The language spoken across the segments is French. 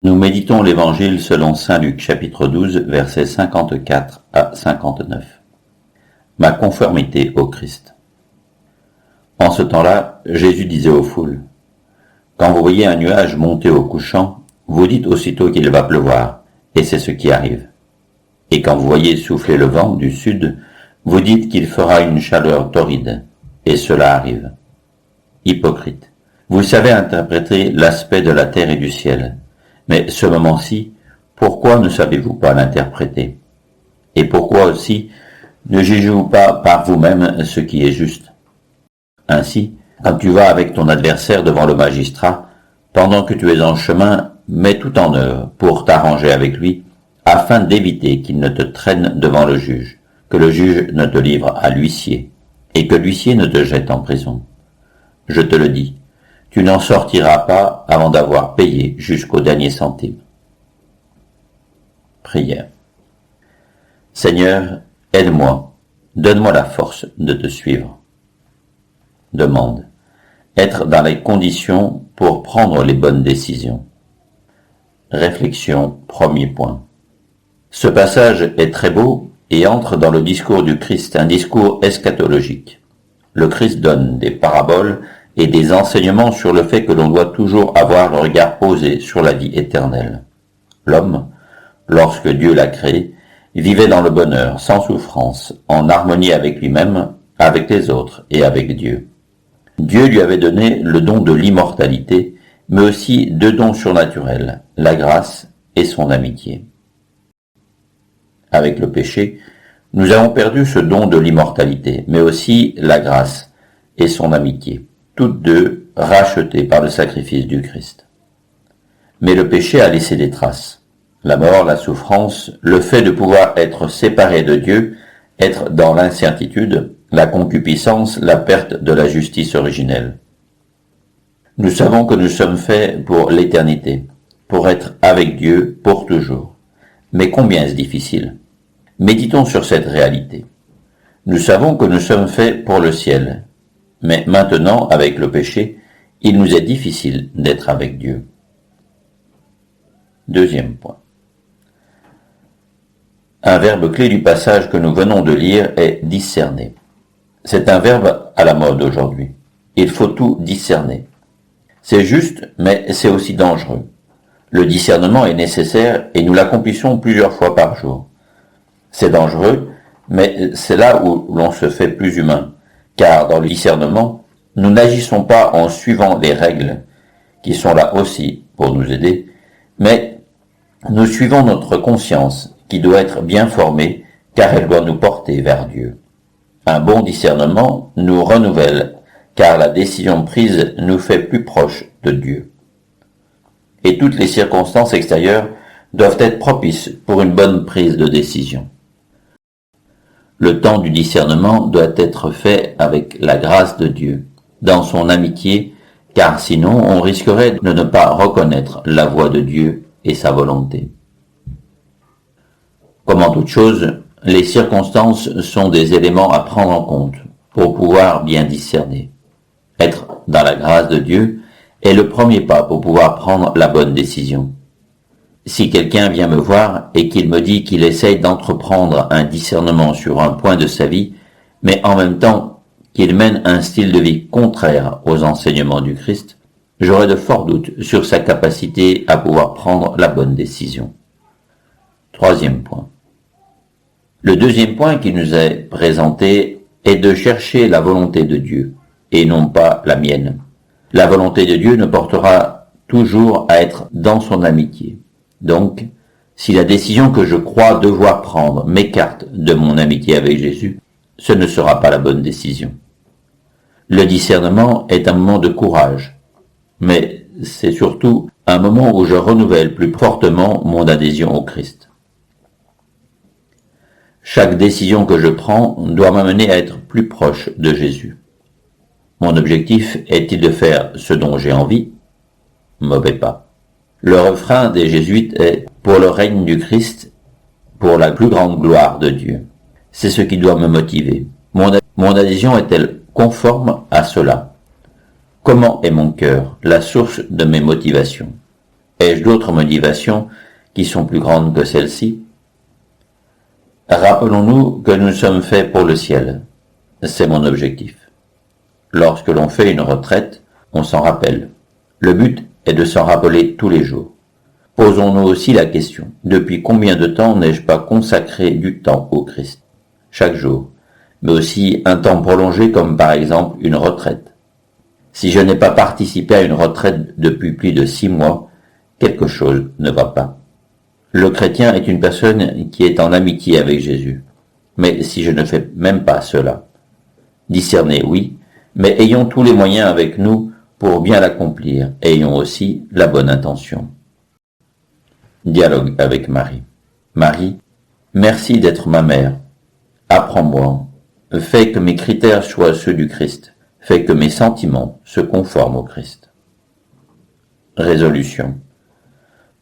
Nous méditons l'Évangile selon saint Luc, chapitre 12, versets 54 à 59. Ma conformité au Christ. En ce temps-là, Jésus disait aux foules, « Quand vous voyez un nuage monter au couchant, vous dites aussitôt qu'il va pleuvoir, et c'est ce qui arrive. Et quand vous voyez souffler le vent du sud, vous dites qu'il fera une chaleur torride, et cela arrive. Hypocrite, vous savez interpréter l'aspect de la terre et du ciel, mais ce moment-ci, pourquoi ne savez-vous pas l'interpréter? Et pourquoi aussi ne jugez-vous pas par vous-même ce qui est juste? Ainsi, quand tu vas avec ton adversaire devant le magistrat, pendant que tu es en chemin, mets tout en œuvre pour t'arranger avec lui, afin d'éviter qu'il ne te traîne devant le juge, que le juge ne te livre à l'huissier, et que l'huissier ne te jette en prison. Je te le dis, tu n'en sortiras pas avant d'avoir payé jusqu'au dernier centime. Prière. Seigneur, aide-moi, donne-moi la force de te suivre. Demande. Être dans les conditions pour prendre les bonnes décisions. Réflexion, premier point. Ce passage est très beau et entre dans le discours du Christ, un discours eschatologique. Le Christ donne des paraboles et des enseignements sur le fait que l'on doit toujours avoir le regard posé sur la vie éternelle. L'homme, lorsque Dieu l'a créé, vivait dans le bonheur, sans souffrance, en harmonie avec lui-même, avec les autres et avec Dieu. Dieu lui avait donné le don de l'immortalité, mais aussi deux dons surnaturels, la grâce et son amitié. Avec le péché, nous avons perdu ce don de l'immortalité, mais aussi la grâce et son amitié, toutes deux rachetées par le sacrifice du Christ. Mais le péché a laissé des traces. La mort, la souffrance, le fait de pouvoir être séparé de Dieu, être dans l'incertitude, la concupiscence, la perte de la justice originelle. Nous savons que nous sommes faits pour l'éternité, pour être avec Dieu pour toujours. Mais combien est-ce difficile? Méditons sur cette réalité. Nous savons que nous sommes faits pour le ciel, mais maintenant, avec le péché, il nous est difficile d'être avec Dieu. Deuxième point. Un verbe clé du passage que nous venons de lire est discerner. C'est un verbe à la mode aujourd'hui. Il faut tout discerner. C'est juste, mais c'est aussi dangereux. Le discernement est nécessaire et nous l'accomplissons plusieurs fois par jour. C'est dangereux, mais c'est là où l'on se fait plus humain, car dans le discernement, nous n'agissons pas en suivant les règles, qui sont là aussi pour nous aider, mais nous suivons notre conscience, qui doit être bien formée, car elle doit nous porter vers Dieu. Un bon discernement nous renouvelle, car la décision prise nous fait plus proches de Dieu. Et toutes les circonstances extérieures doivent être propices pour une bonne prise de décision. Le temps du discernement doit être fait avec la grâce de Dieu, dans son amitié, car sinon on risquerait de ne pas reconnaître la voix de Dieu et sa volonté. Comme en toute chose, les circonstances sont des éléments à prendre en compte pour pouvoir bien discerner. Être dans la grâce de Dieu est le premier pas pour pouvoir prendre la bonne décision. Si quelqu'un vient me voir et qu'il me dit qu'il essaye d'entreprendre un discernement sur un point de sa vie, mais en même temps qu'il mène un style de vie contraire aux enseignements du Christ, j'aurai de forts doutes sur sa capacité à pouvoir prendre la bonne décision. Troisième point. Le deuxième point qui nous est présenté est de chercher la volonté de Dieu, et non pas la mienne. La volonté de Dieu ne portera toujours à être dans son amitié. Donc, si la décision que je crois devoir prendre m'écarte de mon amitié avec Jésus, ce ne sera pas la bonne décision. Le discernement est un moment de courage, mais c'est surtout un moment où je renouvelle plus fortement mon adhésion au Christ. Chaque décision que je prends doit m'amener à être plus proche de Jésus. Mon objectif est-il de faire ce dont j'ai envie? Mauvais pas. Le refrain des jésuites est « Pour le règne du Christ, pour la plus grande gloire de Dieu ». C'est ce qui doit me motiver. Mon adhésion est-elle conforme à cela? Comment est mon cœur, la source de mes motivations? Ai-je d'autres motivations qui sont plus grandes que celles-ci? Rappelons-nous que nous sommes faits pour le ciel. C'est mon objectif. Lorsque l'on fait une retraite, on s'en rappelle. Le but est de s'en rappeler tous les jours. Posons-nous aussi la question, depuis combien de temps n'ai-je pas consacré du temps au Christ? Chaque jour, mais aussi un temps prolongé comme par exemple une retraite. Si je n'ai pas participé à une retraite depuis plus de 6 mois, quelque chose ne va pas. Le chrétien est une personne qui est en amitié avec Jésus. Mais si je ne fais même pas cela, discerner, oui, mais ayons tous les moyens avec nous pour bien l'accomplir, et ayons aussi la bonne intention. Dialogue avec Marie. Marie, merci d'être ma mère. Apprends-moi. Fais que mes critères soient ceux du Christ. Fais que mes sentiments se conforment au Christ. Résolution.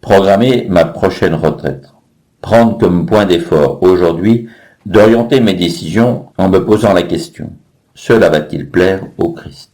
Programmer ma prochaine retraite. Prendre comme point d'effort aujourd'hui d'orienter mes décisions en me posant la question: cela va-t-il plaire au Christ?